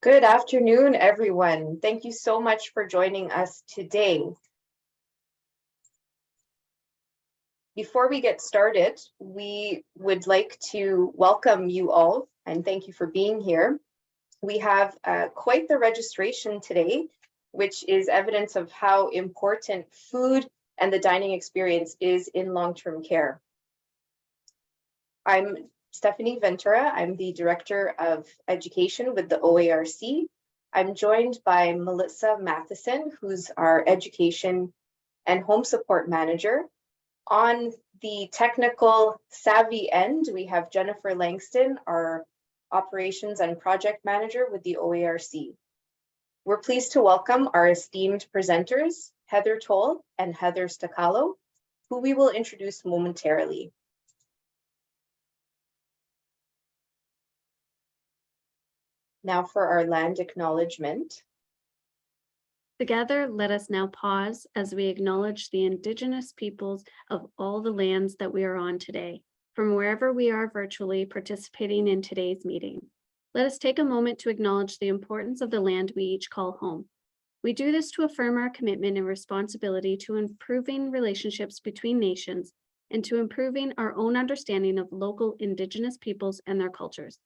Good afternoon, everyone. Thank you so much for joining us today. Before we get started, we would like to welcome you all and thank you for being here. We have quite the registration today, which is evidence of how important food and the dining experience is in long-term care. I'm Stephanie Ventura. I'm the Director of Education with the OARC. I'm joined by Melissa Matheson, who's our Education and Home Support Manager. On the technical savvy end, we have Jennifer Langston, our Operations and Project Manager with the OARC. We're pleased to welcome our esteemed presenters, Heather Toll and Heather Stacalo, who we will introduce momentarily. Now for our land acknowledgement. Together, let us now pause as we acknowledge the Indigenous peoples of all the lands that we are on today, from wherever we are virtually participating in today's meeting. Let us take a moment to acknowledge the importance of the land we each call home. We do this to affirm our commitment and responsibility to improving relationships between nations and to improving our own understanding of local Indigenous peoples and their cultures.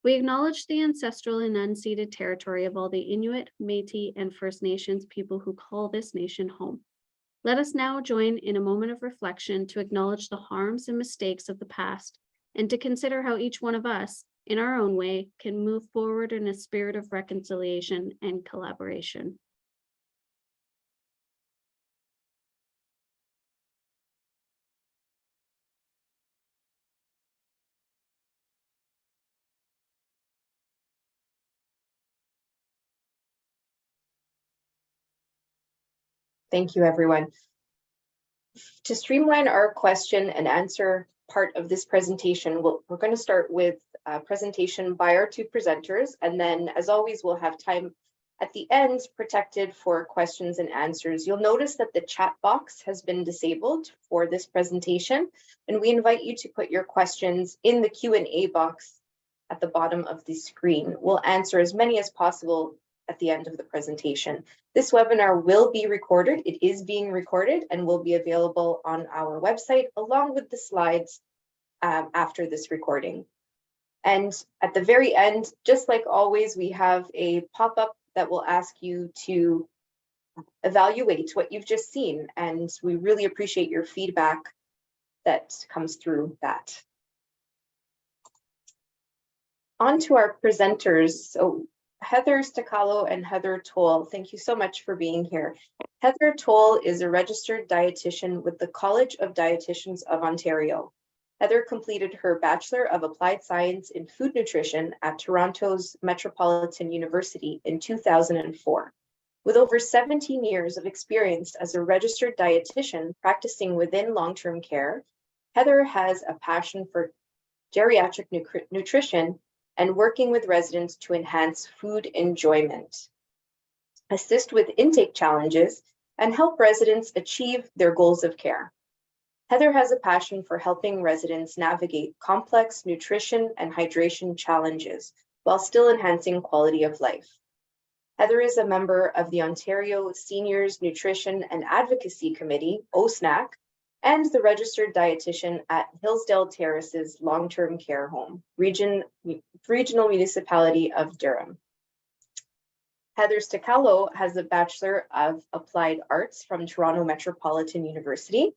We acknowledge the ancestral and unceded territory of all the Inuit, Métis, and First Nations people who call this nation home. Let us now join in a moment of reflection to acknowledge the harms and mistakes of the past and to consider how each one of us, in our own way, can move forward in a spirit of reconciliation and collaboration. Thank you, everyone. To streamline our question and answer part of this presentation, we're going to start with a presentation by our two presenters, and then, as always, we'll have time at the end protected for questions and answers. You'll notice that the chat box has been disabled for this presentation, and we invite you to put your questions in the Q&A box at the bottom of the screen. We'll answer as many as possible at the end of the presentation. This webinar will be recorded. It is being recorded and will be available on our website along with the slides after this recording. And at the very end, just like always, we have a pop-up that will ask you to evaluate what you've just seen. And we really appreciate your feedback that comes through that. On to our presenters. So Heather Stacalo and Heather Toll, thank you so much for being here. Heather Toll is a registered dietitian with the College of Dietitians of Ontario. Heather completed her Bachelor of Applied Science in Food Nutrition at Toronto's Metropolitan University in 2004. With over 17 years of experience as a registered dietitian practicing within long-term care, Heather has a passion for geriatric nutrition and working with residents to enhance food enjoyment, assist with intake challenges, and help residents achieve their goals of care. Heather has a passion for helping residents navigate complex nutrition and hydration challenges while still enhancing quality of life. Heather is a member of the Ontario Seniors Nutrition and Advocacy Committee, OSNAC, and the registered dietitian at Hillsdale Terraces Long-Term Care Home, Regional Municipality of Durham. Heather Stacalo has a Bachelor of Applied Arts from Toronto Metropolitan University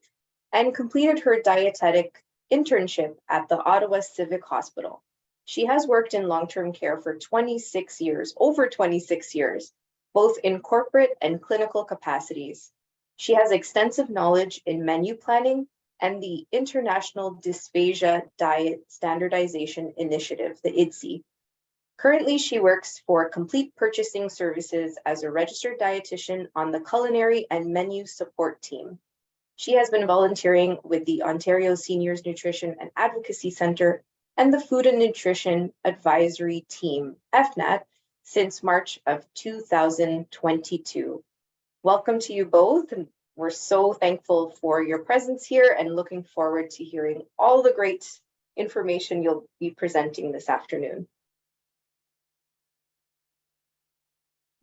and completed her dietetic internship at the Ottawa Civic Hospital. She has worked in long-term care for 26 years, over 26 years, both in corporate and clinical capacities. She has extensive knowledge in menu planning and the International Dysphagia Diet Standardization Initiative, the IDSI. Currently, she works for Complete Purchasing Services as a registered dietitian on the culinary and menu support team. She has been volunteering with the Ontario Seniors Nutrition and Advocacy Centre and the Food and Nutrition Advisory Team, FNAT, since March of 2022. Welcome to you both, and we're so thankful for your presence here and looking forward to hearing all the great information you'll be presenting this afternoon.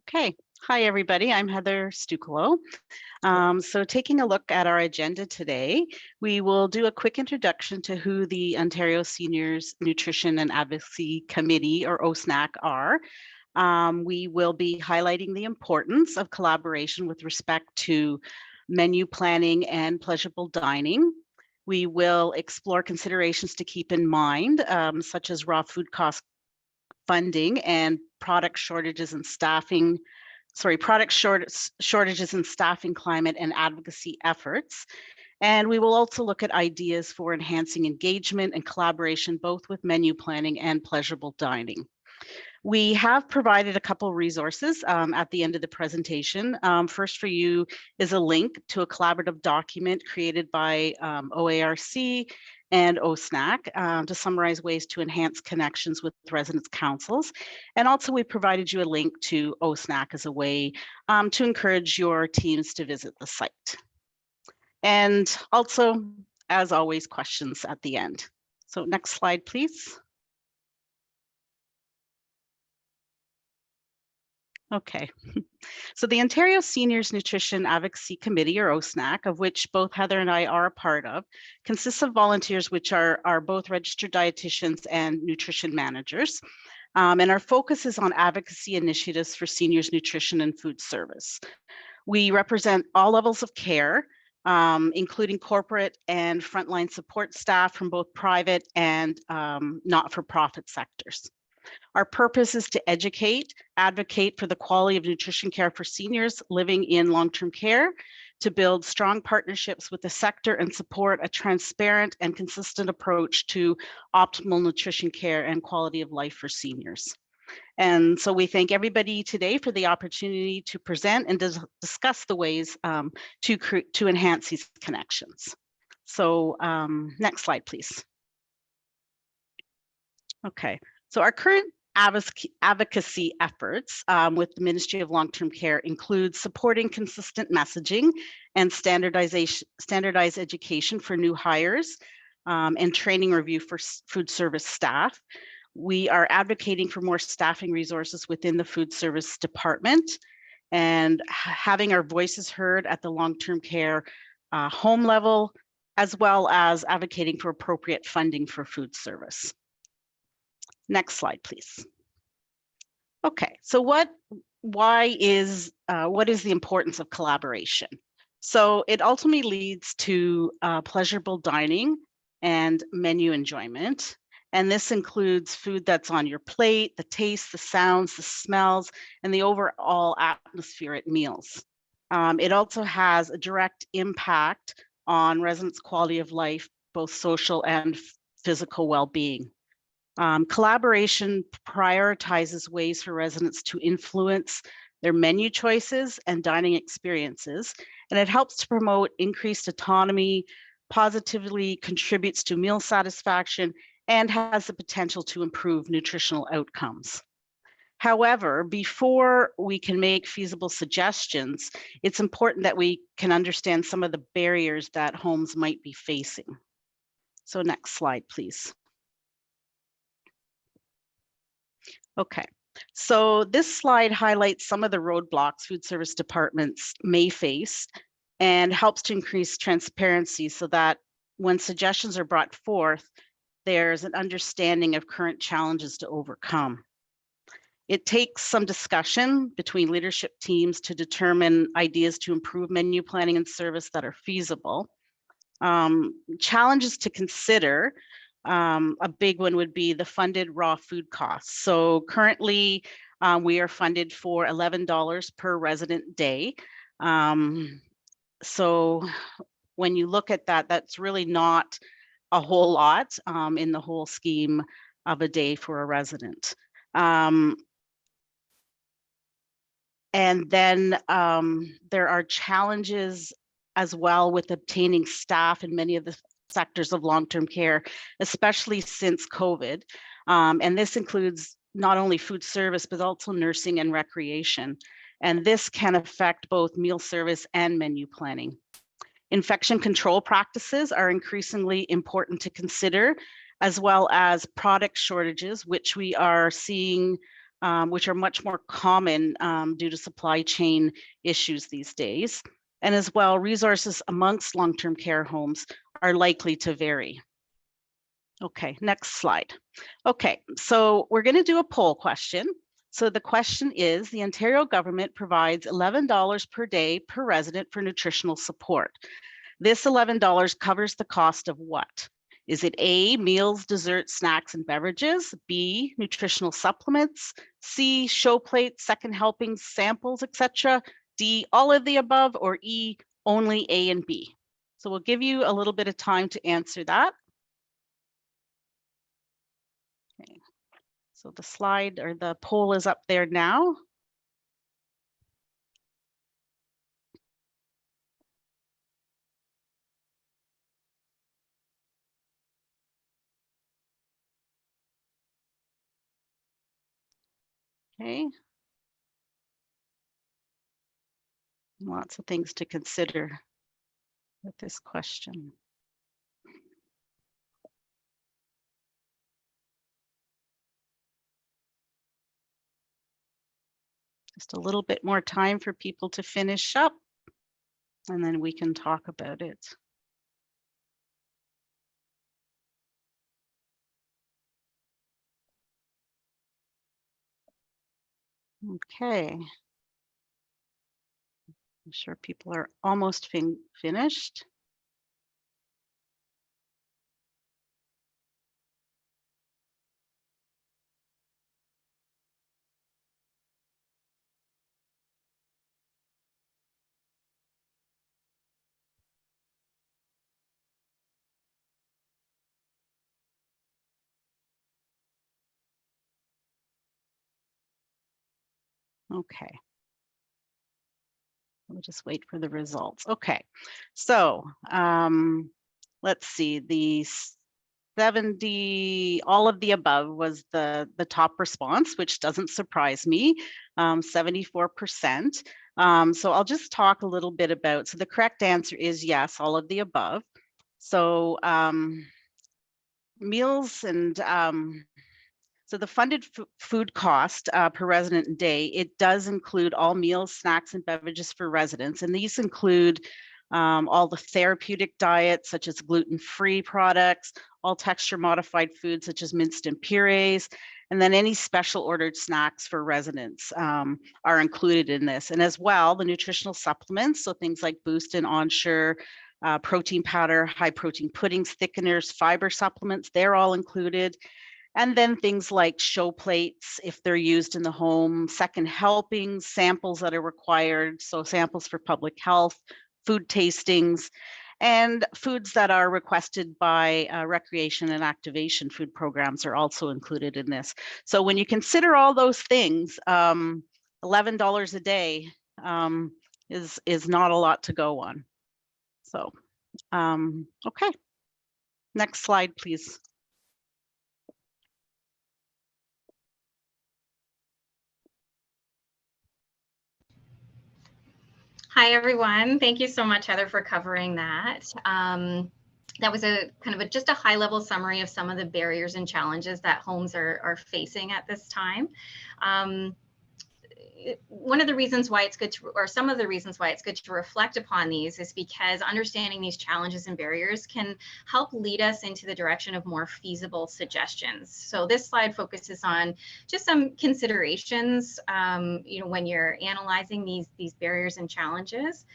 Okay. Hi, everybody. I'm Heather Stukalo. So taking a look at our agenda today, we will do a quick introduction to who the Ontario Seniors Nutrition and Advocacy Committee, or OSNAC, are. We will be highlighting the importance of collaboration with respect to menu planning and pleasurable dining. We will explore considerations to keep in mind, such as raw food cost funding and product shortages and staffing shortages in staffing climate and advocacy efforts. And we will also look at ideas for enhancing engagement and collaboration, both with menu planning and pleasurable dining. We have provided a couple resources at the end of the presentation. First for you is a link to a collaborative document created by OARC and OSNAC to summarize ways to enhance connections with residents' councils. And also we provided you a link to OSNAC as a way to encourage your teams to visit the site. And also, as always, questions at the end. So next slide, please. Okay, so the Ontario Seniors Nutrition Advocacy Committee, or OSNAC, of which both Heather and I are a part of, consists of volunteers which are both registered dietitians and nutrition managers. And our focus is on advocacy initiatives for seniors nutrition and food service. We represent all levels of care, including corporate and frontline support staff from both private and not-for-profit sectors. Our purpose is to educate, advocate for the quality of nutrition care for seniors living in long-term care, to build strong partnerships with the sector and support a transparent and consistent approach to optimal nutrition care and quality of life for seniors. And so we thank everybody today for the opportunity to present and discuss the ways to enhance these connections. So next slide, please. Okay. So our current advocacy efforts with the Ministry of Long-Term Care include supporting consistent messaging and standardized education for new hires and training review for food service staff. We are advocating for more staffing resources within the food service department and having our voices heard at the long-term care home level, as well as advocating for appropriate funding for food service. Next slide, please. Okay, so what is the importance of collaboration? So it ultimately leads to pleasurable dining and menu enjoyment. And this includes food that's on your plate, the taste, the sounds, the smells, and the overall atmosphere at meals. It also has a direct impact on residents' quality of life, both social and physical well-being. Collaboration prioritizes ways for residents to influence their menu choices and dining experiences, and it helps to promote increased autonomy, positively contributes to meal satisfaction, and has the potential to improve nutritional outcomes. However, before we can make feasible suggestions, it's important that we can understand some of the barriers that homes might be facing. So next slide, please. Okay, so this slide highlights some of the roadblocks food service departments may face and helps to increase transparency so that when suggestions are brought forth, there's an understanding of current challenges to overcome. It takes some discussion between leadership teams to determine ideas to improve menu planning and service that are feasible. Challenges to consider. A big one would be the funded raw food costs. So currently we are funded for $11 per resident day. So when you look at that, that's really not a whole lot in the whole scheme of a day for a resident. And then there are challenges as well with obtaining staff in many of the sectors of long-term care, especially since COVID. And this includes not only food service, but also nursing and recreation. And this can affect both meal service and menu planning. Infection control practices are increasingly important to consider, as well as product shortages, which we are seeing which are much more common due to supply chain issues these days. And as well, resources amongst long-term care homes are likely to vary. Okay, next slide. Okay, so we're going to do a poll question. So the question is, the Ontario government provides $11 per day per resident for nutritional support. This $11 covers the cost of what? Is it A, meals, desserts, snacks, and beverages, B, nutritional supplements, C, show plates, second helpings, samples, etc., D, all of the above, or E, only A and B? So we'll give you a little bit of time to answer that. Okay. So the slide or the poll is up there now. Okay. Lots of things to consider with this question. Just a little bit more time for people to finish up, and then we can talk about it. Okay. I'm sure people are almost finished. Okay. We'll just wait for the results. Okay, so let's see, the 70, all of the above was the top response, which doesn't surprise me, 74%. So I'll just talk a little bit about, so the correct answer is yes, all of the above. So meals and so the funded food cost per resident and day, it does include all meals, snacks, and beverages for residents. And these include all the therapeutic diets, such as gluten-free products, all texture modified foods, such as minced and purees, and then any special ordered snacks for residents are included in this. And as well, the nutritional supplements, so things like Boost and Ensure, protein powder, high protein puddings, thickeners, fiber supplements, they're all included. And then things like show plates, if they're used in the home, second helpings, samples that are required, so samples for public health, food tastings, and foods that are requested by recreation and activation food programs are also included in this. So when you consider all those things, $11 a day is not a lot to go on. So, okay, next slide, please. Hi, everyone. Thank you so much, Heather, for covering that. That was a kind of just a high level summary of some of the barriers and challenges that homes are facing at this time. One of the reasons why it's good to, or some of the reasons why it's good to reflect upon these is because understanding these challenges and barriers can help lead us into the direction of more feasible suggestions. So this slide focuses on just some considerations, when you're analyzing these barriers and challenges.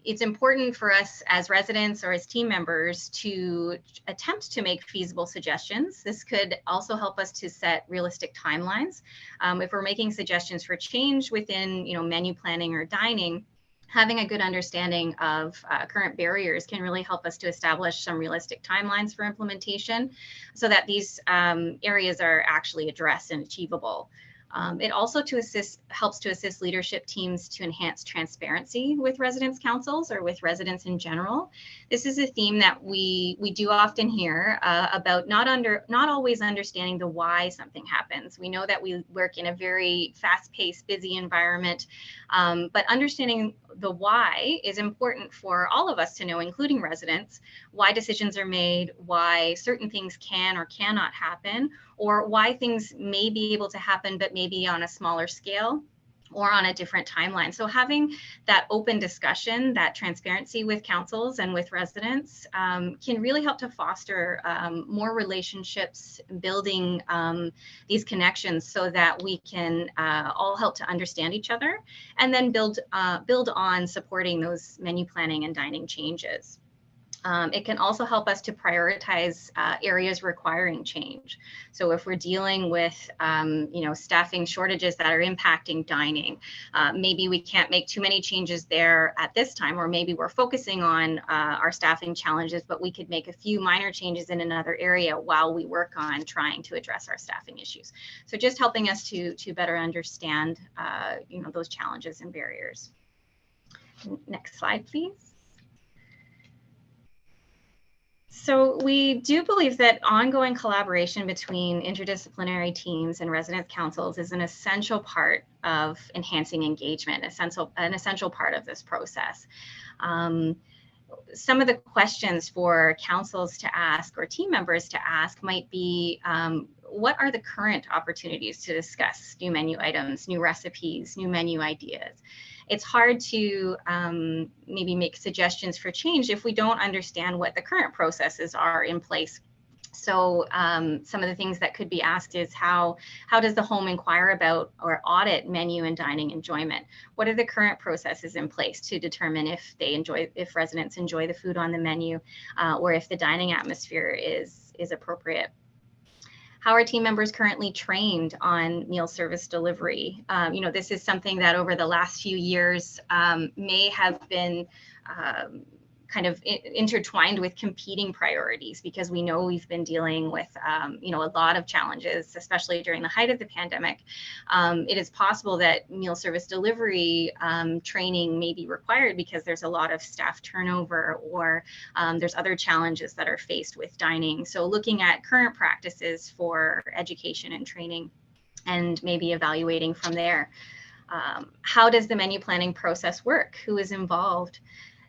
It's important for us as residents or as team members to attempt to make feasible suggestions. This could also help us to set realistic timelines. If we're making suggestions for change within, menu planning or dining, having a good understanding of current barriers can really help us to establish some realistic timelines for implementation so that these areas are actually addressed and achievable. It also helps to assist leadership teams to enhance transparency with residents' councils or with residents in general. This is a theme that we do often hear about not always understanding the why something happens. We know that we work in a very fast-paced, busy environment, but understanding the why is important for all of us to know, including residents, why decisions are made, why certain things can or cannot happen, or why things may be able to happen, but maybe on a smaller scale or on a different timeline. So having that open discussion, that transparency with councils and with residents can really help to foster more relationships, building these connections so that we can all help to understand each other and then build on supporting those menu planning and dining changes. It can also help us to prioritize areas requiring change. So if we're dealing with, staffing shortages that are impacting dining, maybe we can't make too many changes there at this time, or maybe we're focusing on our staffing challenges, but we could make a few minor changes in another area while we work on trying to address our staffing issues. So just helping us to better understand, those challenges and barriers. Next slide, please. So we do believe that ongoing collaboration between interdisciplinary teams and resident councils is an essential part of enhancing engagement, an essential part of this process. Some of the questions for councils to ask or team members to ask might be, what are the current opportunities to discuss new menu items, new recipes, new menu ideas? It's hard to maybe make suggestions for change if we don't understand what the current processes are in place. So some of the things that could be asked is how does the home inquire about or audit menu and dining enjoyment? What are the current processes in place to determine if residents enjoy the food on the menu, or if the dining atmosphere is appropriate? How are team members currently trained on meal service delivery? This is something that over the last few years may have been kind of intertwined with competing priorities, because we know we've been dealing with a lot of challenges, especially during the height of the pandemic. It is possible that meal service delivery training may be required because there's a lot of staff turnover, or there's other challenges that are faced with dining. So looking at current practices for education and training and maybe evaluating from there. How does the menu planning process work? Who is involved?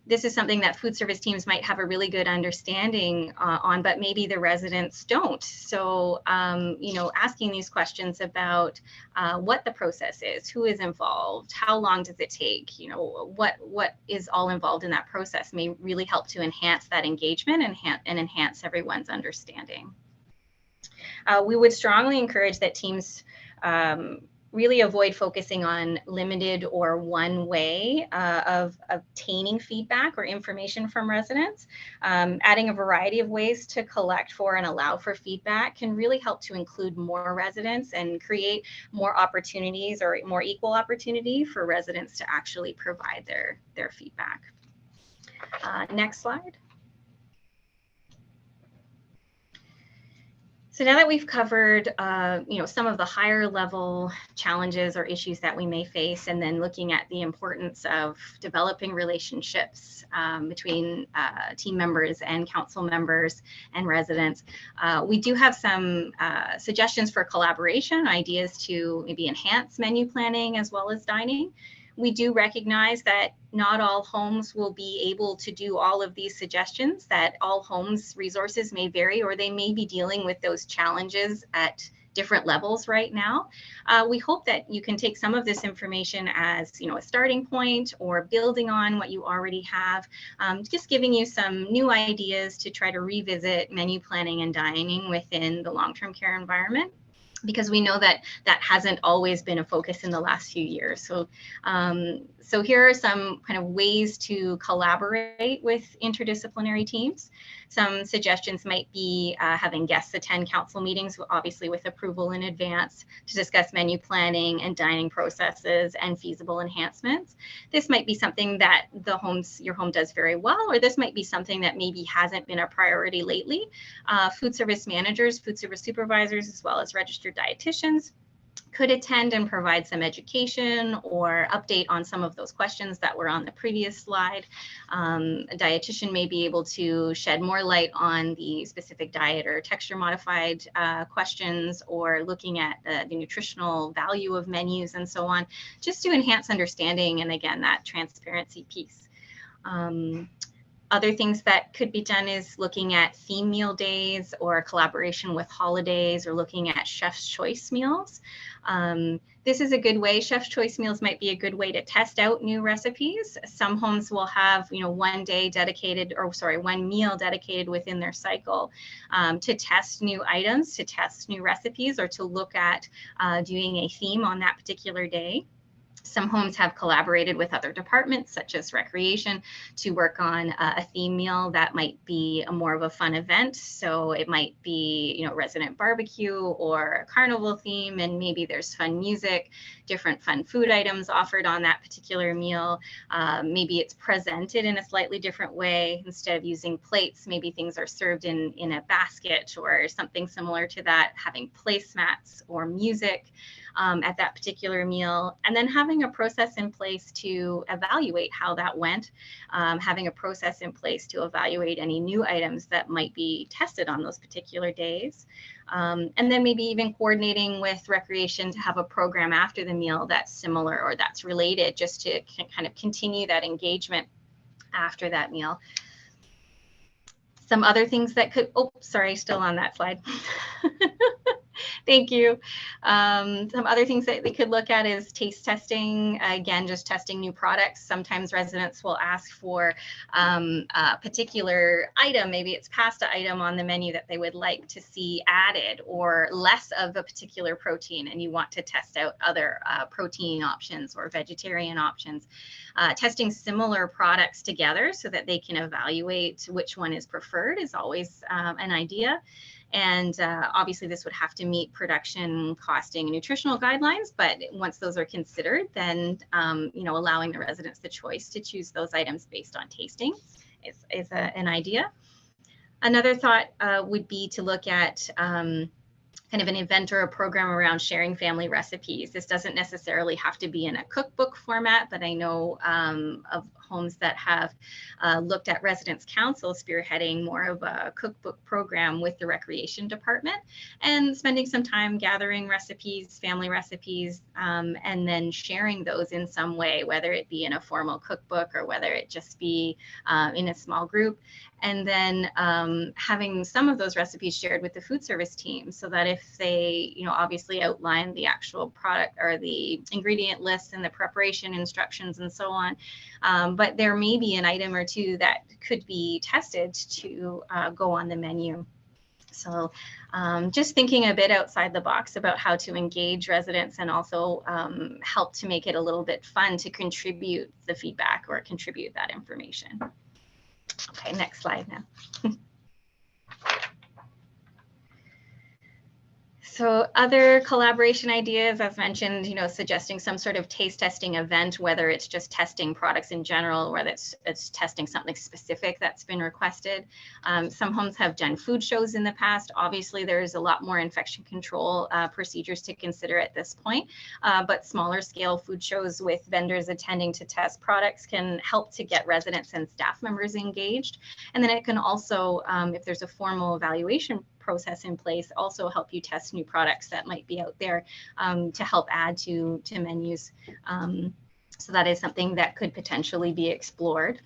This is something that food service teams might have a really good understanding on, but maybe the residents don't. So, asking these questions about what the process is, who is involved, how long does it take, what is all involved in that process may really help to enhance that engagement and enhance everyone's understanding. We would strongly encourage that teams really avoid focusing on limited or one way of obtaining feedback or information from residents. Adding a variety of ways to collect for and allow for feedback can really help to include more residents and create more opportunities or more equal opportunity for residents to actually provide their feedback. Next slide. So now that we've covered, some of the higher level challenges or issues that we may face, and then looking at the importance of developing relationships between team members and council members and residents, we do have some suggestions for collaboration, ideas to maybe enhance menu planning as well as dining. We do recognize that not all homes will be able to do all of these suggestions, that all homes' resources may vary, or they may be dealing with those challenges at different levels right now. We hope that you can take some of this information as a starting point, or building on what you already have, just giving you some new ideas to try to revisit menu planning and dining within the long-term care environment, because we know that hasn't always been a focus in the last few years. So here are some kind of ways to collaborate with interdisciplinary teams. Some suggestions might be having guests attend council meetings, obviously with approval in advance, to discuss menu planning and dining processes and feasible enhancements. This might be something that your home does very well, or this might be something that maybe hasn't been a priority lately. Food service managers, food service supervisors, as well as registered dietitians could attend and provide some education or update on some of those questions that were on the previous slide. A dietitian may be able to shed more light on the specific diet or texture modified questions, or looking at the nutritional value of menus and so on, just to enhance understanding and, again, that transparency piece. Other things that could be done is looking at theme meal days or collaboration with holidays, or looking at chef's choice meals. This is a good way. Chef's choice meals might be a good way to test out new recipes. Some homes will have, one meal dedicated within their cycle to test new items, to test new recipes, or to look at doing a theme on that particular day. Some homes have collaborated with other departments, such as recreation, to work on a theme meal that might be more of a fun event. So it might be, resident barbecue or a carnival theme, and maybe there's fun music, different fun food items offered on that particular meal. Maybe it's presented in a slightly different way. Instead of using plates, maybe things are served in a basket or something similar to that, having placemats or music at that particular meal, and then having a process in place to evaluate how that went, having a process in place to evaluate any new items that might be tested on those particular days. And then maybe even coordinating with recreation to have a program after the meal that's similar or that's related, just to kind of continue that engagement after that meal. Some other things that could, still on that slide. Thank you. Some other things that they could look at is taste testing. Again, just testing new products. Sometimes residents will ask for a particular item, maybe it's pasta item on the menu that they would like to see added, or less of a particular protein, and you want to test out other protein options or vegetarian options. Testing similar products together so that they can evaluate which one is preferred is always an idea. And obviously this would have to meet production, costing, and nutritional guidelines, but once those are considered, then allowing the residents the choice to choose those items based on tasting is an idea. Another thought would be to look at kind of an event or a program around sharing family recipes. This doesn't necessarily have to be in a cookbook format, but I know of homes that have looked at Residents Council spearheading more of a cookbook program with the recreation department and spending some time gathering recipes, family recipes, and then sharing those in some way, whether it be in a formal cookbook or whether it just be in a small group. And then having some of those recipes shared with the food service team, so that if they, obviously outline the actual product or the ingredient list and the preparation instructions and so on, but there may be an item or two that could be tested to go on the menu. So just thinking a bit outside the box about how to engage residents and also help to make it a little bit fun to contribute the feedback or contribute that information. Okay, next slide now. So other collaboration ideas, as mentioned, suggesting some sort of taste testing event, whether it's just testing products in general, or whether it's testing something specific that's been requested. Some homes have done food shows in the past. Obviously, there's a lot more infection control procedures to consider at this point, but smaller scale food shows with vendors attending to test products can help to get residents and staff members engaged. And then it can also, if there's a formal evaluation process in place, also help you test new products that might be out there to help add to menus. So that is something that could potentially be explored.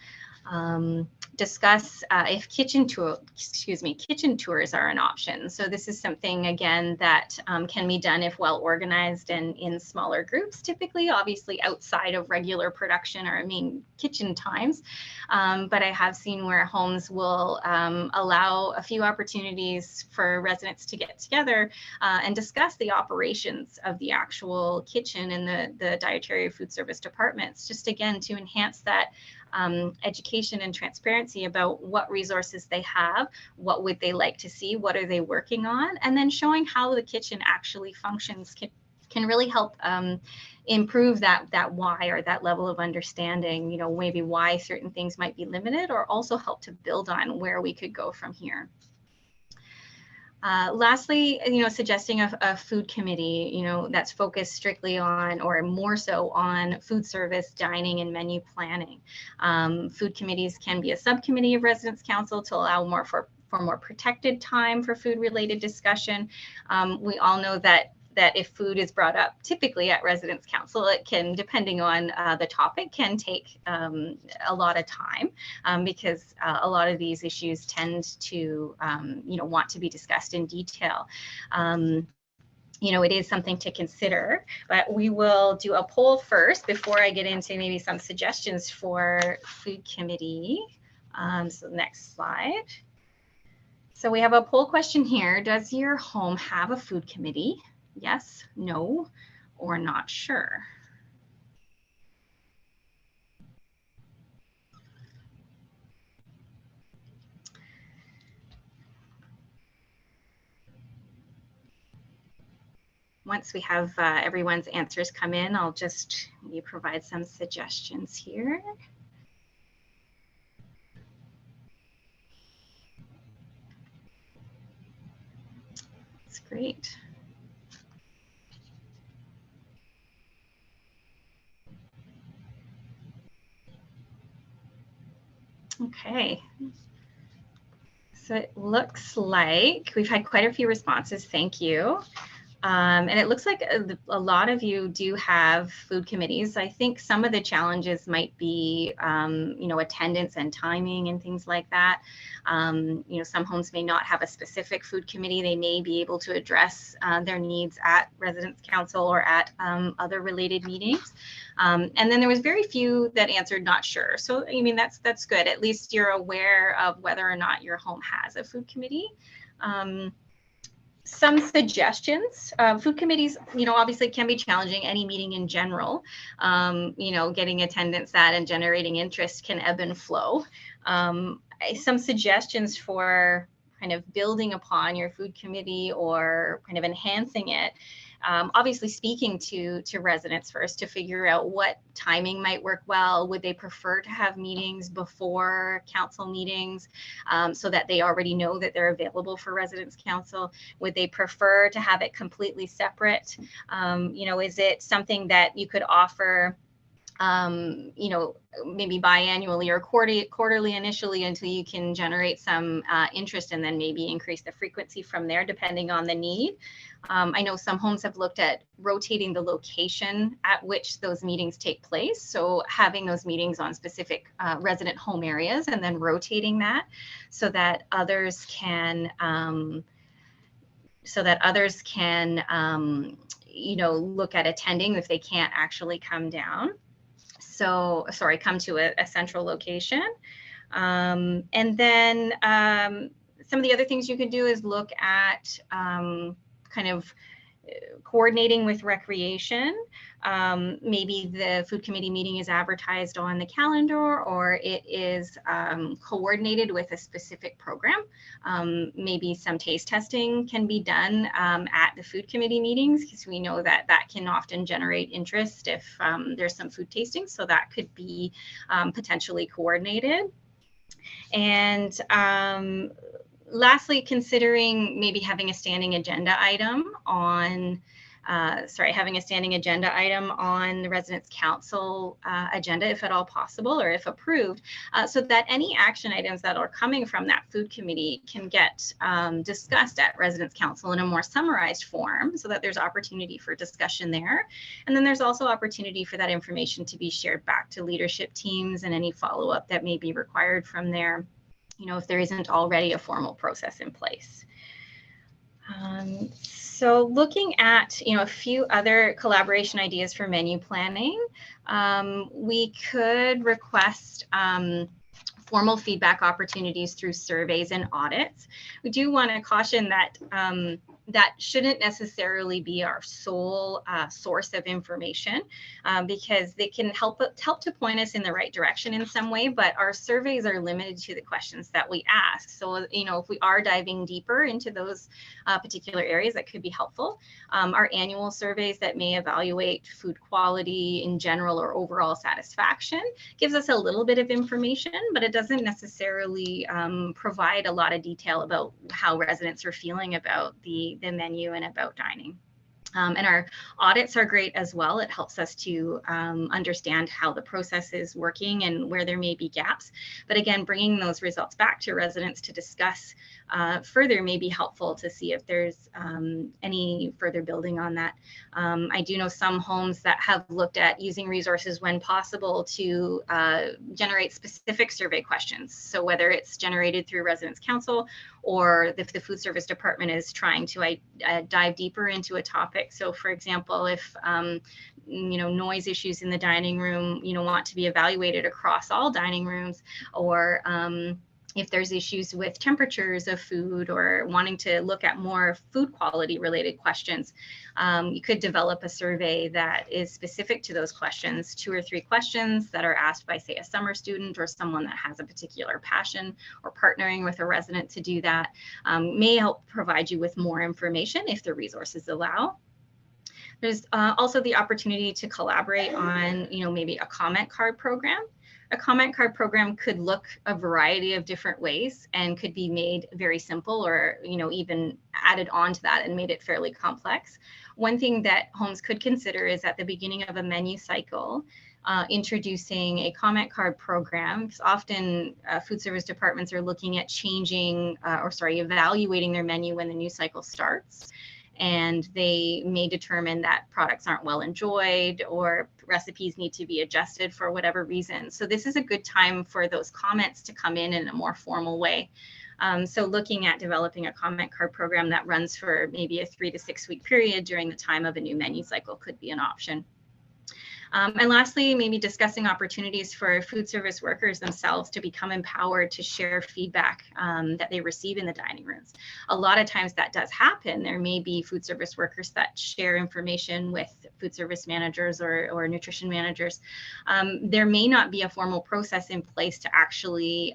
Discuss if kitchen tours are an option. So this is something, again, that can be done if well organized and in smaller groups, typically, obviously outside of regular production or main kitchen times. But I have seen where homes will allow a few opportunities for residents to get together and discuss the operations of the actual kitchen and the dietary food service departments, just again to enhance that education and transparency about what resources they have, what would they like to see, what are they working on, and then showing how the kitchen actually functions can really help improve that why, or that level of understanding, maybe why certain things might be limited, or also help to build on where we could go from here. Lastly, suggesting a food committee, that's focused strictly on, or more so on, food service, dining, and menu planning. Food committees can be a subcommittee of Residents Council to allow more for more protected time for food-related discussion. We all know that that if food is brought up typically at residence council, it can, depending on the topic, can take a lot of time because a lot of these issues tend to, want to be discussed in detail. It is something to consider, but we will do a poll first before I get into maybe some suggestions for food committee. So next slide. So we have a poll question here. Does your home have a food committee? Yes, no, or not sure. Once we have everyone's answers come in, I'll just maybe provide some suggestions here. That's great. Okay. So it looks like we've had quite a few responses. Thank you. And it looks like a lot of you do have food committees. I think some of the challenges might be, attendance and timing and things like that. Some homes may not have a specific food committee. They may be able to address their needs at residence council or at other related meetings. And then there was very few that answered not sure. So, that's good. At least you're aware of whether or not your home has a food committee. Some suggestions. Food committees, obviously can be challenging. Any meeting in general, getting attendance at and generating interest can ebb and flow. Some suggestions for kind of building upon your food committee or kind of enhancing it. Obviously speaking to residents first to figure out what timing might work well. Would they prefer to have meetings before council meetings so that they already know that they're available for residence council? Would they prefer to have it completely separate? Is it something that you could offer maybe biannually or quarterly initially until you can generate some interest and then maybe increase the frequency from there depending on the need. I know some homes have looked at rotating the location at which those meetings take place. So having those meetings on specific resident home areas and then rotating that so that others can look at attending if they can't actually come down. So, come to a central location. And then some of the other things you could do is look at kind of coordinating with recreation. Maybe the food committee meeting is advertised on the calendar or it is coordinated with a specific program. Maybe some taste testing can be done at the food committee meetings because we know that can often generate interest if there's some food tasting. So that could be potentially coordinated. And lastly, considering maybe having a standing agenda item on the residence council agenda, if at all possible, or if approved, so that any action items that are coming from that food committee can get discussed at residence council in a more summarized form so that there's opportunity for discussion there. And then there's also opportunity for that information to be shared back to leadership teams and any follow-up that may be required from there, if there isn't already a formal process in place. So looking at, a few other collaboration ideas for menu planning, we could request formal feedback opportunities through surveys and audits. We do want to caution that that shouldn't necessarily be our sole source of information because they can help to point us in the right direction in some way, but our surveys are limited to the questions that we ask. So, if we are diving deeper into those particular areas, that could be helpful. Our annual surveys that may evaluate food quality in general or overall satisfaction gives us a little bit of information, but it doesn't necessarily provide a lot of detail about how residents are feeling about the menu and about dining. And our audits are great as well. It helps us to understand how the process is working and where there may be gaps. But again, bringing those results back to residents to discuss further may be helpful to see if there's any further building on that. I do know some homes that have looked at using resources when possible to generate specific survey questions. So whether it's generated through Residents Council or if the food service department is trying to dive deeper into a topic. So for example, if noise issues in the dining room, want to be evaluated across all dining rooms, or if there's issues with temperatures of food or wanting to look at more food quality related questions, you could develop a survey that is specific to those questions, 2 or 3 questions that are asked by, say, a summer student or someone that has a particular passion, or partnering with a resident to do that, may help provide you with more information if the resources allow. There's also the opportunity to collaborate on, maybe a comment card program. A comment card program could look a variety of different ways and could be made very simple, or even added on to that and made it fairly complex. One thing that homes could consider is at the beginning of a menu cycle, introducing a comment card program, because often food service departments are looking at evaluating their menu when the new cycle starts. And they may determine that products aren't well enjoyed or recipes need to be adjusted for whatever reason. So this is a good time for those comments to come in a more formal way. So looking at developing a comment card program that runs for maybe a 3 to 6 week period during the time of a new menu cycle could be an option. And lastly, maybe discussing opportunities for food service workers themselves to become empowered to share feedback that they receive in the dining rooms. A lot of times that does happen. There may be food service workers that share information with food service managers or nutrition managers. There may not be a formal process in place to actually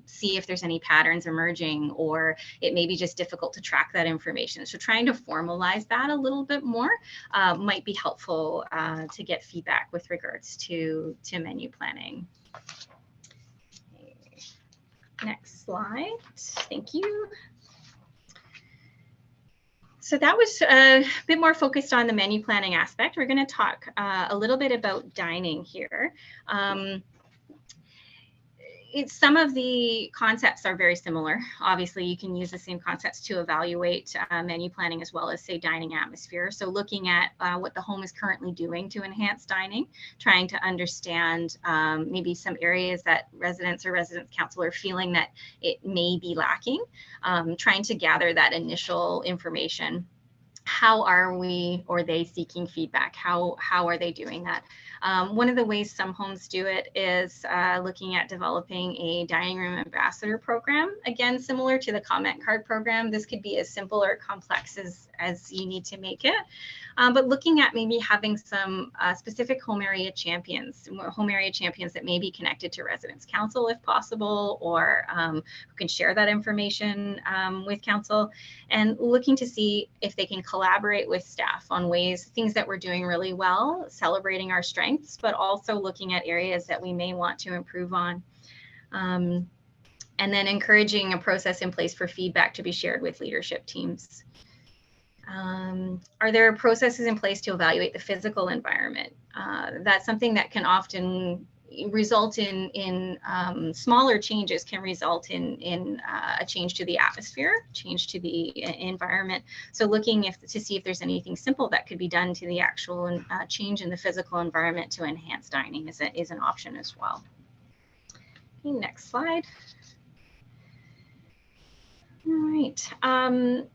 see if there's any patterns emerging, or it may be just difficult to track that information. So trying to formalize that a little bit more might be helpful to get feedback with regards to menu planning. Next slide. Thank you. So that was a bit more focused on the menu planning aspect. We're going to talk a little bit about dining here. Some of the concepts are very similar. Obviously, you can use the same concepts to evaluate menu planning as well as, say, dining atmosphere. So looking at what the home is currently doing to enhance dining, trying to understand maybe some areas that residents or residents council are feeling that it may be lacking, trying to gather that initial information. How are we or they seeking feedback? How are they doing that? One of the ways some homes do it is looking at developing a dining room ambassador program. Again, similar to the comment card program, this could be as simple or complex as you need to make it. But looking at maybe having some specific home area champions that may be connected to Residents Council if possible, or who can share that information with council, and looking to see if they can collaborate with staff on things that we're doing really well, celebrating our strengths, but also looking at areas that we may want to improve on. And then encouraging a process in place for feedback to be shared with leadership teams. Are there processes in place to evaluate the physical environment? That's something that can often result in smaller changes, can result in a change to the atmosphere, change to the environment. So looking to see if there's anything simple that could be done to the actual change in the physical environment to enhance dining is an option as well. Okay, next slide. All right.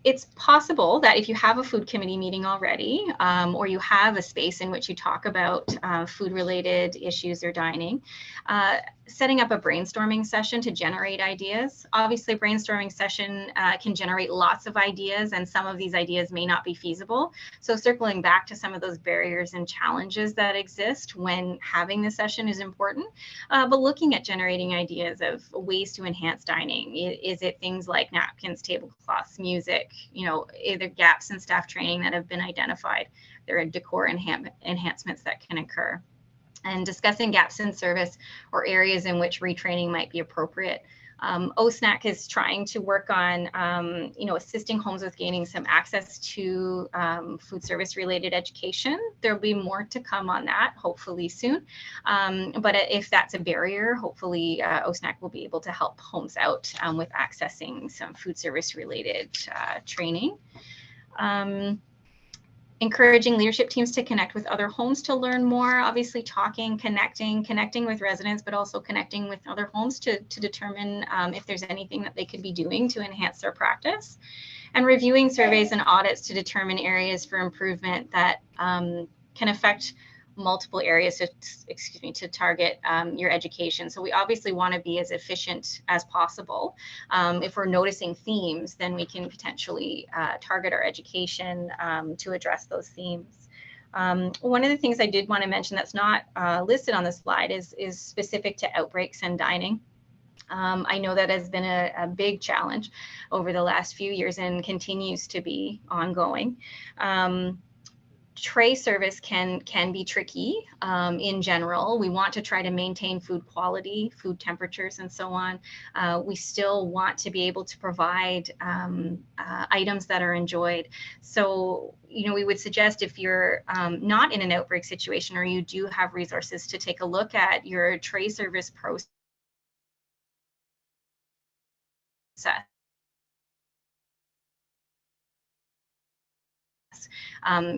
It's possible that if you have a food committee meeting already, or you have a space in which you talk about food-related issues or dining, setting up a brainstorming session to generate ideas. Obviously, a brainstorming session can generate lots of ideas, and some of these ideas may not be feasible. So circling back to some of those barriers and challenges that exist when having the session is important, but looking at generating ideas of ways to enhance dining. Is it things like napkins, tablecloths, music, either gaps in staff training that have been identified? There are decor enhancements that can occur. And discussing gaps in service or areas in which retraining might be appropriate. OSNAC is trying to work on, assisting homes with gaining some access to food service related education. There'll be more to come on that, hopefully soon. But if that's a barrier, hopefully OSNAC will be able to help homes out with accessing some food service related training. Encouraging leadership teams to connect with other homes to learn more, obviously connecting with residents, but also connecting with other homes to determine if there's anything that they could be doing to enhance their practice, and reviewing surveys and audits to determine areas for improvement that can affect multiple areas to target your education. So we obviously want to be as efficient as possible. If we're noticing themes, then we can potentially target our education to address those themes. One of the things I did want to mention that's not listed on the slide is specific to outbreaks and dining. I know that has been a big challenge over the last few years and continues to be ongoing. Tray service can be tricky in general. We want to try to maintain food quality, food temperatures, and so on. We still want to be able to provide items that are enjoyed. So, we would suggest if you're not in an outbreak situation or you do have resources to take a look at your tray service process.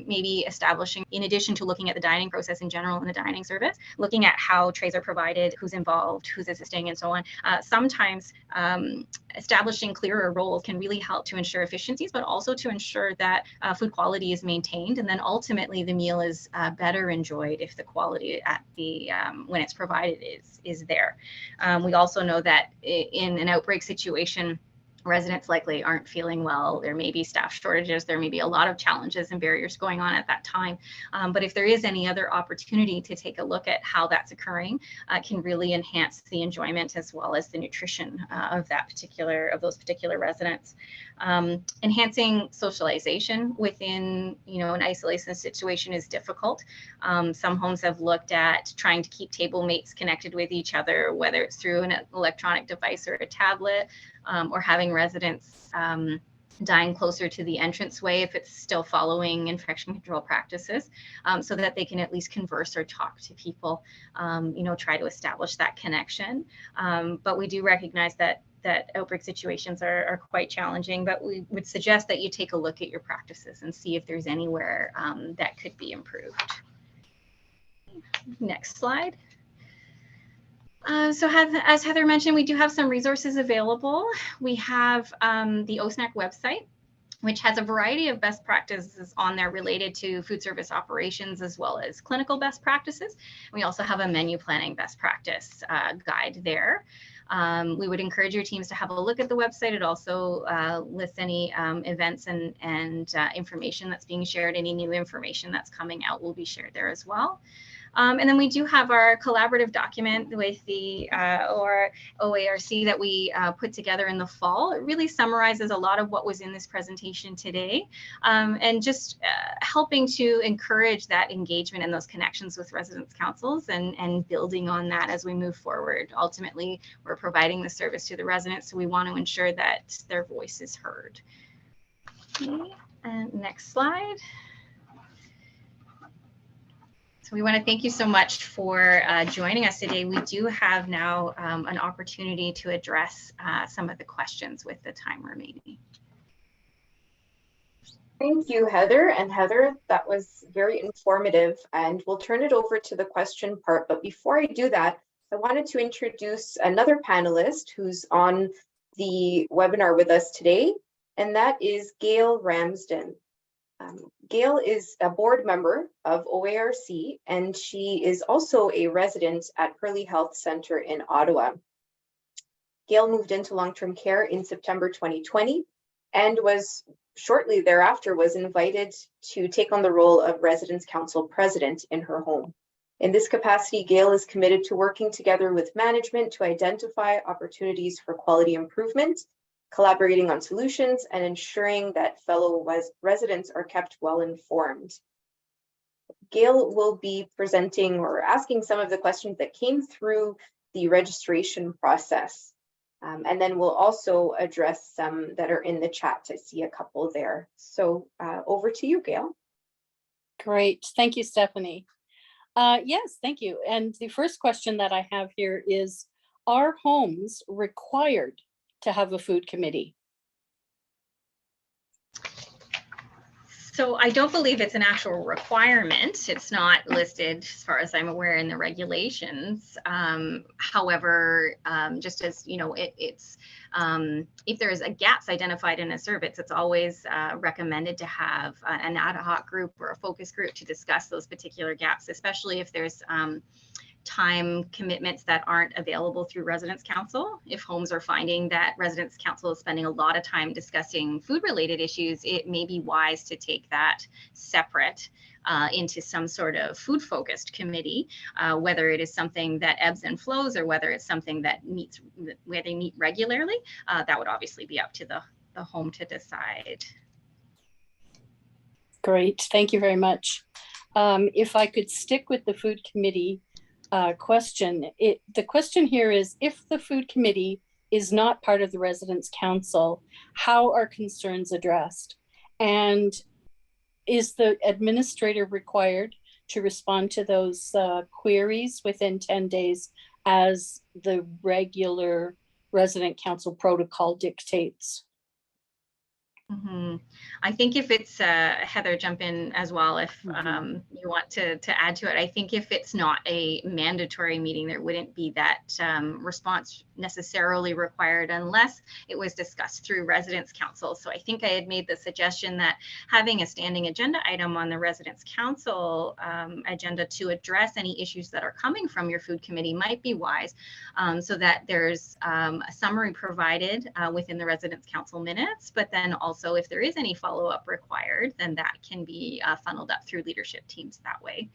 Maybe establishing, in addition to looking at the dining process in general and the dining service, looking at how trays are provided, who's involved, who's assisting, and so on. Sometimes establishing clearer roles can really help to ensure efficiencies, but also to ensure that food quality is maintained, and then ultimately the meal is better enjoyed if the quality at the when it's provided is there. We also know that in an outbreak situation, residents likely aren't feeling well. There may be staff shortages. There may be a lot of challenges and barriers going on at that time. But if there is any other opportunity to take a look at how that's occurring, can really enhance the enjoyment as well as the nutrition of those particular residents. Enhancing socialization within, an isolation situation is difficult. Some homes have looked at trying to keep table mates connected with each other, whether it's through an electronic device or a tablet, or having residents dine closer to the entranceway if it's still following infection control practices, so that they can at least converse or talk to people, try to establish that connection. But we do recognize that outbreak situations are quite challenging, but we would suggest that you take a look at your practices and see if there's anywhere that could be improved. Next slide. So as Heather mentioned, we do have some resources available. We have the OSNAC website, which has a variety of best practices on there related to food service operations as well as clinical best practices. We also have a menu planning best practice guide there. We would encourage your teams to have a look at the website. It also lists any events and information that's being shared. Any new information that's coming out will be shared there as well. And then we do have our collaborative document with the OARC that we put together in the fall. It really summarizes a lot of what was in this presentation today, and just helping to encourage that engagement and those connections with residents' councils and building on that as we move forward. Ultimately, we're providing the service to the residents, so we want to ensure that their voice is heard. Okay, and next slide. So we want to thank you so much for joining us today. We do have now an opportunity to address some of the questions with the time remaining. Thank you, Heather. And Heather, that was very informative, and we'll turn it over to the question part. But before I do that, I wanted to introduce another panelist who's on the webinar with us today, and that is Gail Ramsden. Gail is a board member of OARC, and she is also a resident at Hurley Health Center in Ottawa. Gail moved into long-term care in September 2020 and was shortly thereafter was invited to take on the role of Residence Council President in her home. In this capacity, Gail is committed to working together with management to identify opportunities for quality improvement, collaborating on solutions, and ensuring that fellow residents are kept well informed. Gail will be presenting or asking some of the questions that came through the registration process. And then we'll also address some that are in the chat. I see a couple there. So over to you, Gail. Great. Thank you, Stephanie. Yes, thank you. And the first question that I have here is, are homes required to have a food committee? So I don't believe it's an actual requirement. It's not listed, as far as I'm aware, in the regulations. However, just as you know, if there's a gaps identified in a service, it's always recommended to have an ad hoc group or a focus group to discuss those particular gaps, especially if there's time commitments that aren't available through residence council. If homes are finding that residence council is spending a lot of time discussing food related issues, it may be wise to take that separate into some sort of food focused committee, whether it is something that ebbs and flows or whether it's something that meets where they meet regularly. That would obviously be up to the home to decide. Great, thank you very much. If I could stick with the food committee question, the question here is, if the food committee is not part of the residence council, how are concerns addressed? And is the administrator required to respond to those queries within 10 days as the regular resident council protocol dictates? Mm-hmm. I think if it's Heather, jump in as well if you want to add to it. I think if it's not a mandatory meeting, there wouldn't be that response necessarily required unless it was discussed through residence council. So I think I had made the suggestion that having a standing agenda item on the residence council agenda to address any issues that are coming from your food committee might be wise, so that there's a summary provided within the residence council minutes, but then also if there is any follow-up required, then that can be funneled up through leadership teams that way.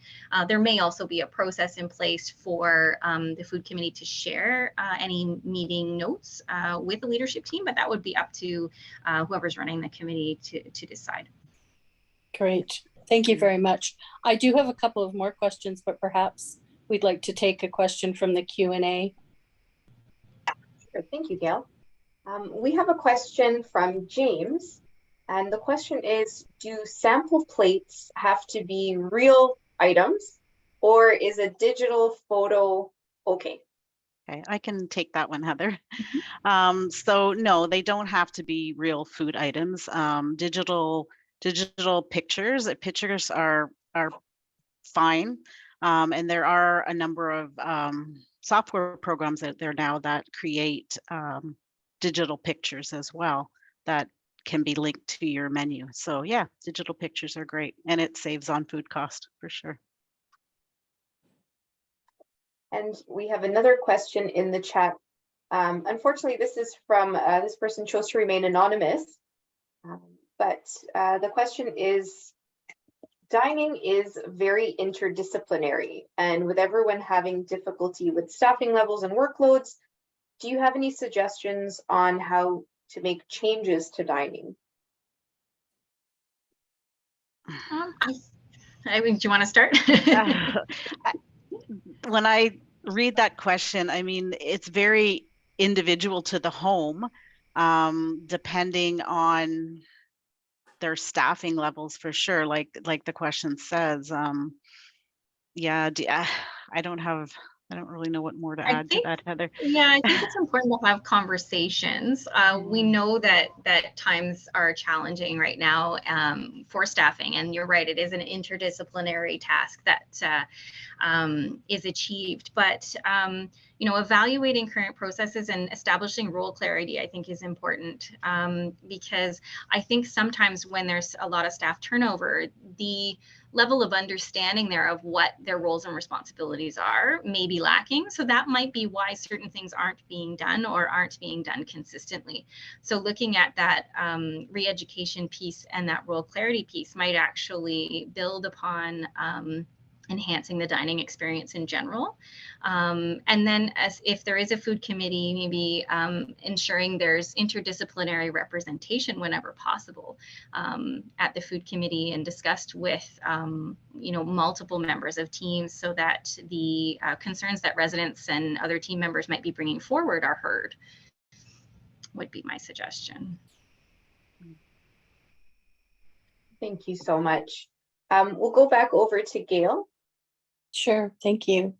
There may also be a process in place for the food committee to share any meeting notes with the leadership team, but that would be up to whoever's running the committee to decide. Great, thank you very much. I do have a couple of more questions, but perhaps we'd like to take a question from the Q&A. Sure. Thank you, Gail. We have a question from James, and the question is, do sample plates have to be real items, or is a digital photo okay? Okay, I can take that one, Heather. So no, they don't have to be real food items. Digital pictures are fine, and there are a number of software programs out there now that create digital pictures as well that can be linked to your menu. So yeah, digital pictures are great, and it saves on food cost for sure. And we have another question in the chat. Unfortunately, this is from this person chose to remain anonymous, but the question is, dining is very interdisciplinary, and with everyone having difficulty with staffing levels and workloads, do you have any suggestions on how to make changes to dining? I mean, do you want to start? When I read that question, I mean, it's very individual to the home, depending on their staffing levels for sure. Like the question says, yeah, I don't really know what more to add to that, Heather. Yeah, I think it's important to have conversations. We know that times are challenging right now for staffing, and you're right, it is an interdisciplinary task that is achieved. But you know, evaluating current processes and establishing role clarity, I think, is important, because I think sometimes when there's a lot of staff turnover, the level of understanding there of what their roles and responsibilities are may be lacking. So that might be why certain things aren't being done or aren't being done consistently. So looking at that re-education piece and that role clarity piece might actually build upon enhancing the dining experience in general. And then if there is a food committee, maybe ensuring there's interdisciplinary representation whenever possible at the food committee, and discussed with you know, multiple members of teams, so that the concerns that residents and other team members might be bringing forward are heard. would be my suggestion. Thank you so much. We'll go back over to Gail. Sure, thank you.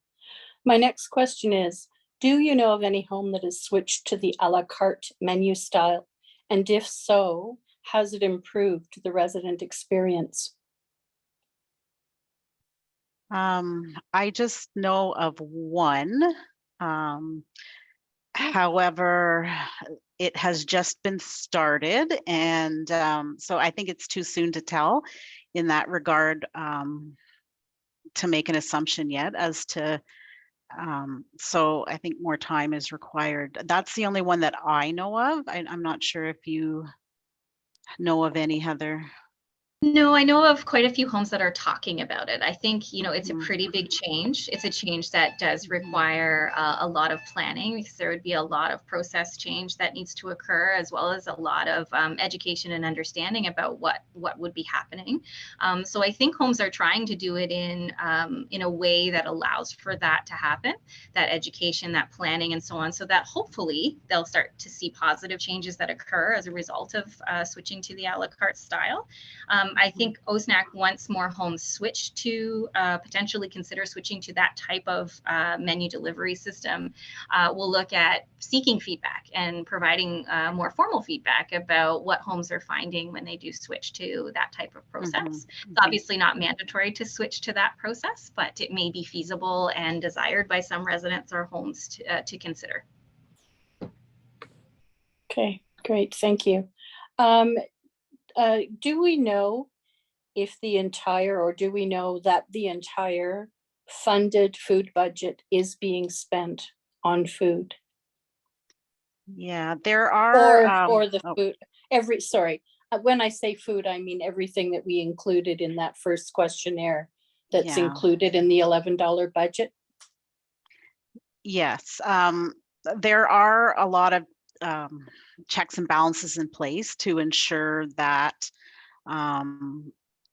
My next question is, do you know of any home that has switched to the a la carte menu style? And if so, has it improved the resident experience? I just know of one. However, it has just been started, and so I think it's too soon to tell in that regard to make an assumption yet as to, so I think more time is required. That's the only one that I know of. I'm not sure if you know of any, Heather. No, I know of quite a few homes that are talking about it. I think, it's a Mhm. pretty big change. It's a change that does require a lot of planning, because there would be a lot of process change that needs to occur, as well as a lot of education and understanding about what would be happening. So I think homes are trying to do it in a way that allows for that to happen, that education, that planning, and so on, so that hopefully they'll start to see positive changes that occur as a result of switching to the a la carte style. I think OSNAC, once more homes switch to potentially consider switching to that type of menu delivery system, will look at seeking feedback and providing more formal feedback about what homes are finding when they do switch to that type of process. It's obviously not mandatory to switch to that process, but it may be feasible and desired by some residents or homes to consider. Okay, great, thank you. Do we know if the entire, or do we know that the entire funded food budget is being spent on food? Yeah, there are. Or the food, when I say food, I mean everything that we included in that first questionnaire that's Yeah. included in the $11 budget. Yes, there are a lot of checks and balances in place to ensure that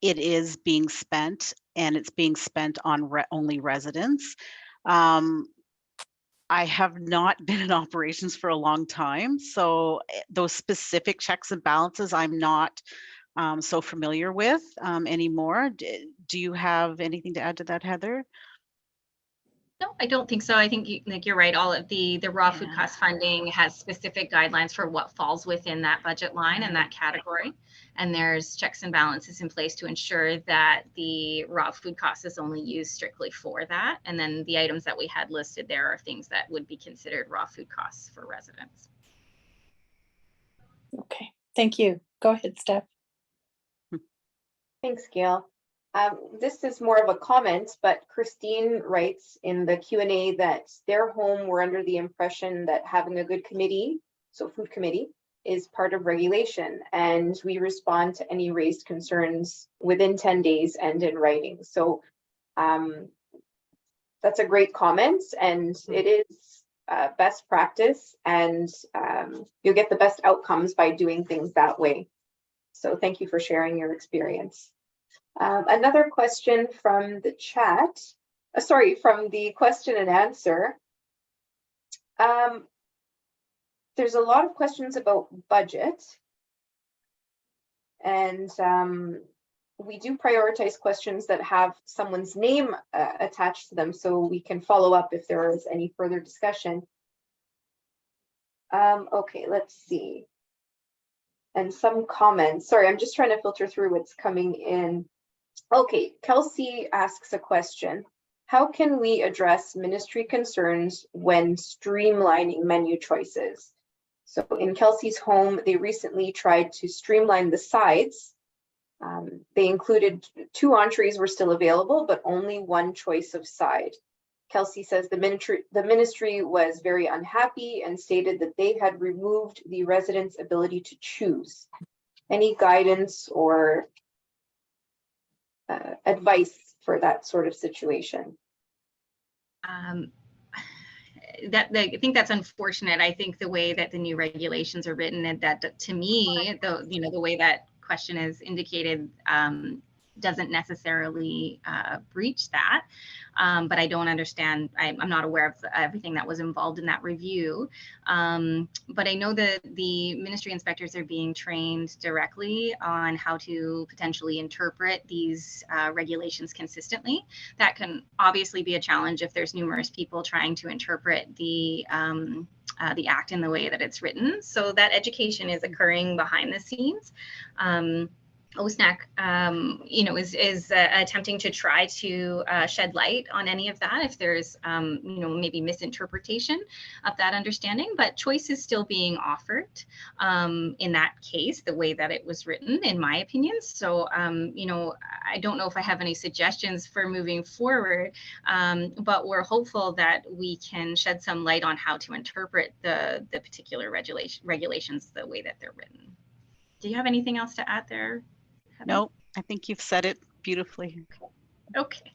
it is being spent, and it's being spent on only residents. I have not been in operations for a long time, so those specific checks and balances I'm not so familiar with anymore. Do you have anything to add to that, Heather? No, I don't think so. I think you're right. All of the raw food cost funding has specific guidelines for what falls within that budget line and that category. And there's checks and balances in place to ensure that the raw food cost is only used strictly for that. And then the items that we had listed there are things that would be considered raw food costs for residents. Okay, thank you. Go ahead, Steph. Thanks, Gail. This is more of a comment, but Christine writes in the Q&A that their home were under the impression that having a good committee, so food committee, is part of regulation, and we respond to any raised concerns within 10 days and in writing. So that's a great comment, and it is best practice, and you'll get the best outcomes by doing things that way. So thank you for sharing your experience. Another question from the chat, from the question and answer. There's a lot of questions about budget, and we do prioritize questions that have someone's name attached to them, so we can follow up if there is any further discussion. Okay, let's see. And some comments. Sorry, I'm just trying to filter through what's coming in. Okay, Kelsey asks a question. How can we address ministry concerns when streamlining menu choices? So in Kelsey's home, they recently tried to streamline the sides. They included 2 entrees were still available, but only 1 choice of side. Kelsey says the ministry was very unhappy and stated that they had removed the residents' ability to choose. Any guidance or advice for that sort of situation? I think that's unfortunate. I think the way that the new regulations are written, and that to me, the way that question is indicated, doesn't necessarily breach that. But I don't understand, I'm not aware of everything that was involved in that review. But I know that the ministry inspectors are being trained directly on how to potentially interpret these regulations consistently. That can obviously be a challenge if there's numerous people trying to interpret the act in the way that it's written. So that education is occurring behind the scenes. OSNAC, is attempting to try to shed light on any of that if there's, maybe misinterpretation of that understanding, but choice is still being offered in that case, the way that it was written, in my opinion. So, I don't know if I have any suggestions for moving forward, but we're hopeful that we can shed some light on how to interpret the particular regulations the way that they're written. Do you have anything else to add there? No, I think you've said it beautifully. Okay.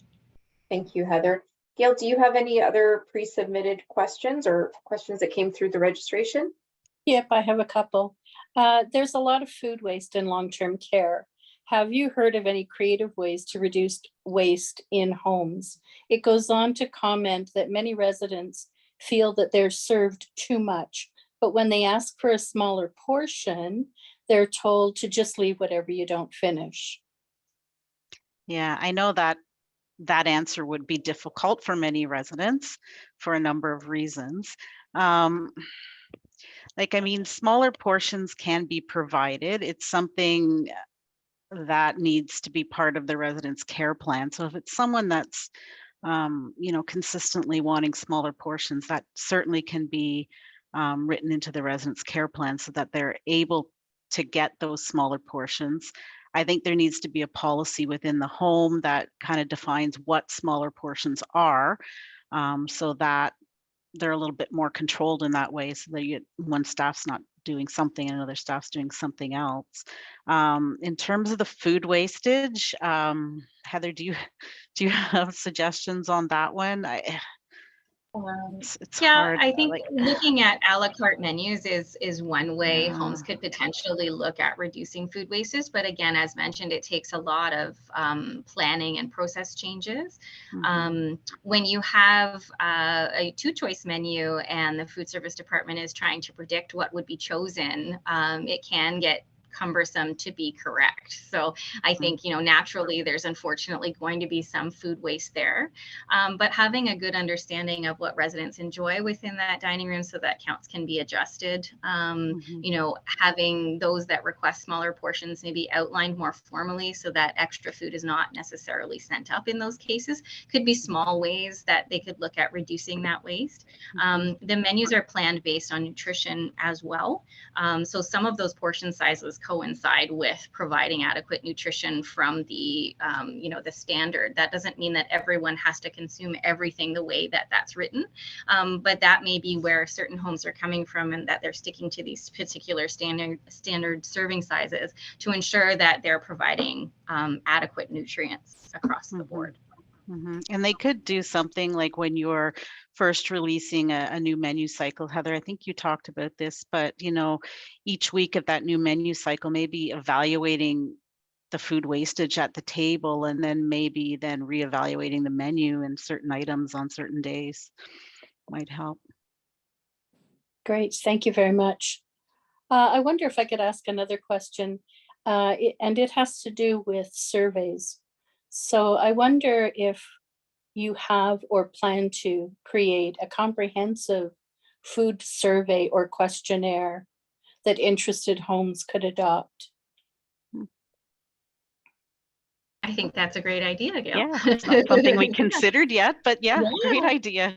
Thank you, Heather. Gail, do you have any other pre-submitted questions or questions that came through the registration? Yep, I have a couple. There's a lot of food waste in long-term care. Have you heard of any creative ways to reduce waste in homes? It goes on to comment that many residents feel that they're served too much, but when they ask for a smaller portion, they're told to just leave whatever you don't finish. Yeah, I know that answer would be difficult for many residents for a number of reasons. Smaller portions can be provided. It's something that needs to be part of the resident's care plan. So if it's someone that's, consistently wanting smaller portions, that certainly can be written into the resident's care plan so that they're able to get those smaller portions. I think there needs to be a policy within the home that kind of defines what smaller portions are, so that they're a little bit more controlled in that way, so that one staff's not doing something and another staff's doing something else. In terms of the food wastage, Heather, do you have suggestions on that one? It's Yeah, hard. I think looking at a la carte menus is one way homes could potentially look at reducing food wastage. But again, as mentioned, it takes a lot of planning and process changes. When you have a two-choice menu and the food service department is trying to predict what would be chosen, it can get cumbersome to be correct. So I think, naturally there's unfortunately going to be some food waste there. But having a good understanding of what residents enjoy within that dining room so that counts can be adjusted. Having those that request smaller portions maybe outlined more formally so that extra food is not necessarily sent up in those cases could be small ways that they could look at reducing that waste. The menus are planned based on nutrition as well. So some of those portion sizes coincide with providing adequate nutrition from the the standard. That doesn't mean that everyone has to consume everything the way that that's written, but that may be where certain homes are coming from, and that they're sticking to these particular standard serving sizes to ensure that they're providing adequate nutrients across the board. And they could do something like when you're first releasing a new menu cycle, Heather, I think you talked about this, but each week of that new menu cycle, maybe evaluating the food wastage at the table, and then maybe reevaluating the menu and certain items on certain days might help. Great, thank you very much. I wonder if I could ask another question, and it has to do with surveys. So I wonder if you have or plan to create a comprehensive food survey or questionnaire that interested homes could adopt. I think that's a great idea, Gail. Yeah, it's not something we considered yet, but yeah, great idea.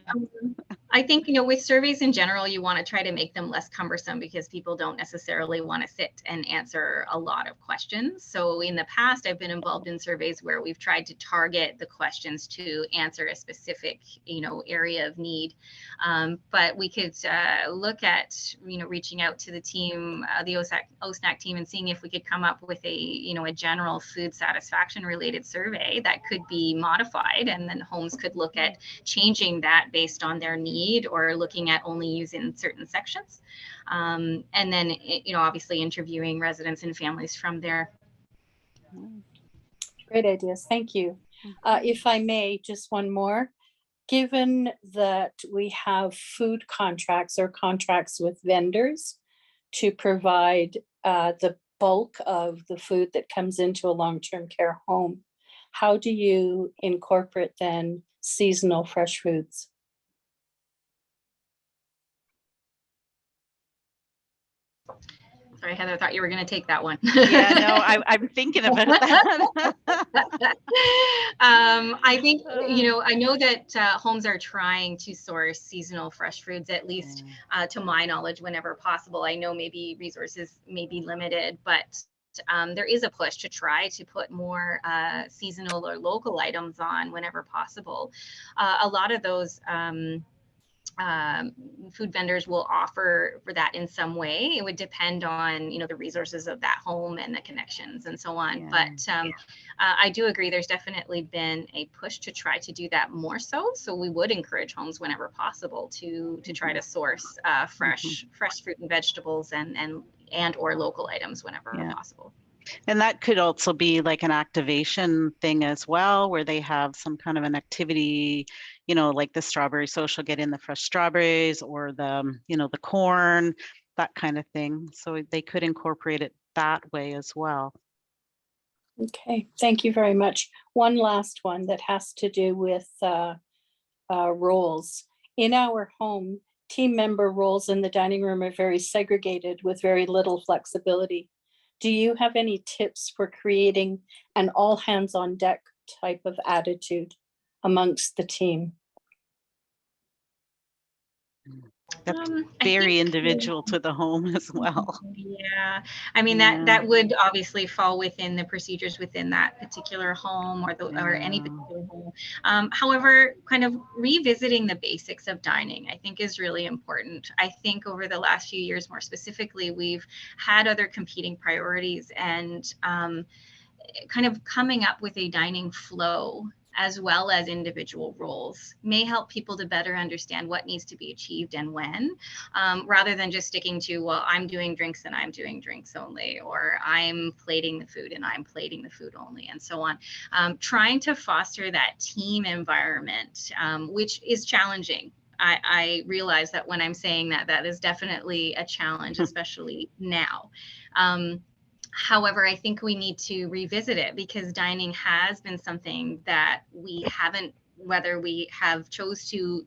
I think, with surveys in general, you want to try to make them less cumbersome because people don't necessarily want to sit and answer a lot of questions. So in the past, I've been involved in surveys where we've tried to target the questions to answer a specific, area of need. But we could look at, reaching out to the team, the OSNAC team, and seeing if we could come up with a general food satisfaction related survey that could be modified, and then homes could look at changing that based on their need or looking at only using certain sections. And then, obviously interviewing residents and families from there. Great ideas. Thank you. If I may, just one more. Given that we have food contracts or contracts with vendors to provide the bulk of the food that comes into a long-term care home, how do you incorporate then seasonal fresh foods? Sorry, Heather, I thought you were going to take that one. Yeah, no, I'm thinking about that. I think, I know that homes are trying to source seasonal fresh foods, at least to my knowledge, whenever possible. I know maybe resources may be limited, but there is a push to try to put more seasonal or local items on whenever possible. A lot of those food vendors will offer for that in some way. It would depend on, the resources of that home and the connections and so on. But I do agree there's definitely been a push to try to do that more so. So we would encourage homes whenever possible to try to source fresh fruit and vegetables and or local items whenever possible. And that could also be like an activation thing as well, where they have some kind of an activity, like the strawberry social, get in the fresh strawberries, or the, the corn, that kind of thing. So they could incorporate it that way as well. Okay, thank you very much. One last one that has to do with roles. In our home, team member roles in the dining room are very segregated with very little flexibility. Do you have any tips for creating an all hands on deck type of attitude amongst the team? That's very individual to the home as well. Yeah, I mean that would obviously fall within the procedures within that particular home or any particular home. However, kind of revisiting the basics of dining, I think, is really important. I think over the last few years, more specifically, we've had other competing priorities, and kind of coming up with a dining flow as well as individual roles may help people to better understand what needs to be achieved and when, rather than just sticking to, well, I'm doing drinks and I'm doing drinks only, or I'm plating the food and I'm plating the food only, and so on. Trying to foster that team environment, which is challenging. I realize that when I'm saying that is definitely a challenge, especially now. However, I think we need to revisit it, because dining has been something that we haven't, whether we have chose to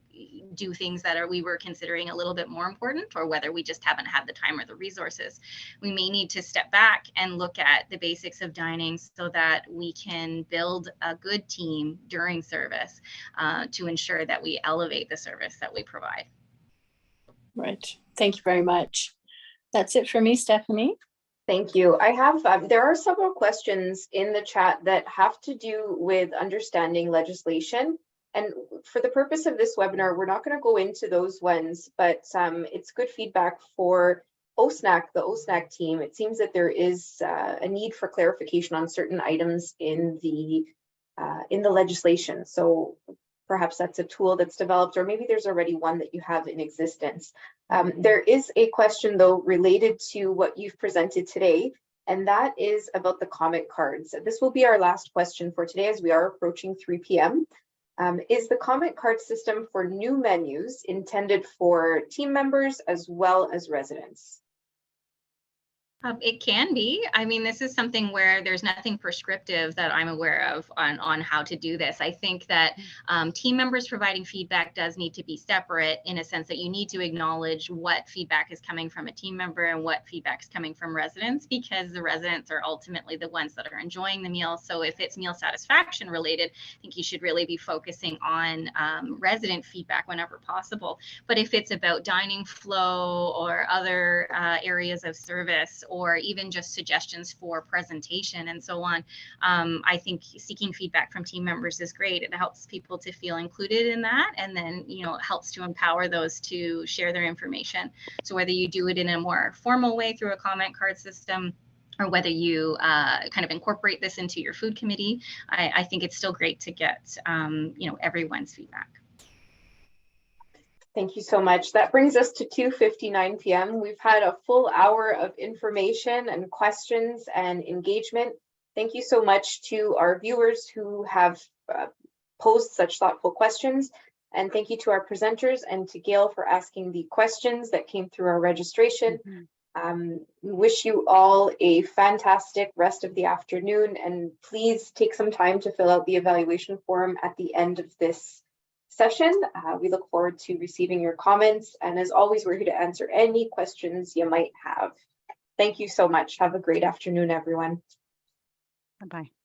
do things that we were considering a little bit more important, or whether we just haven't had the time or the resources. We may need to step back and look at the basics of dining so that we can build a good team during service to ensure that we elevate the service that we provide. Right. Thank you very much. That's it for me, Stephanie. Thank you. I have, there are several questions in the chat that have to do with understanding legislation. And for the purpose of this webinar, we're not going to go into those ones, but it's good feedback for OSNAC, the OSNAC team. It seems that there is a need for clarification on certain items in the legislation. So perhaps that's a tool that's developed, or maybe there's already one that you have in existence. There is a question, though, related to what you've presented today, and that is about the comment cards. This will be our last question for today, as we are approaching 3 p.m. Is the comment card system for new menus intended for team members as well as residents? It can be. I mean, this is something where there's nothing prescriptive that I'm aware of on how to do this. I think that team members providing feedback does need to be separate, in a sense that you need to acknowledge what feedback is coming from a team member and what feedback is coming from residents, because the residents are ultimately the ones that are enjoying the meal. So if it's meal satisfaction related, I think you should really be focusing on resident feedback whenever possible. But if it's about dining flow or other areas of service, or even just suggestions for presentation and so on, I think seeking feedback from team members is great. It helps people to feel included in that, and then it helps to empower those to share their information. So whether you do it in a more formal way through a comment card system, or whether you kind of incorporate this into your food committee, I think it's still great to get everyone's feedback. Thank you so much. That brings us to 2:59 p.m. We've had a full hour of information and questions and engagement. Thank you so much to our viewers who have posed such thoughtful questions. And thank you to our presenters and to Gail for asking the questions that came through our registration. We wish you all a fantastic rest of the afternoon, and please take some time to fill out the evaluation form at the end of this session. We look forward to receiving your comments, and as always, we're here to answer any questions you might have. Thank you so much. Have a great afternoon, everyone. Bye-bye.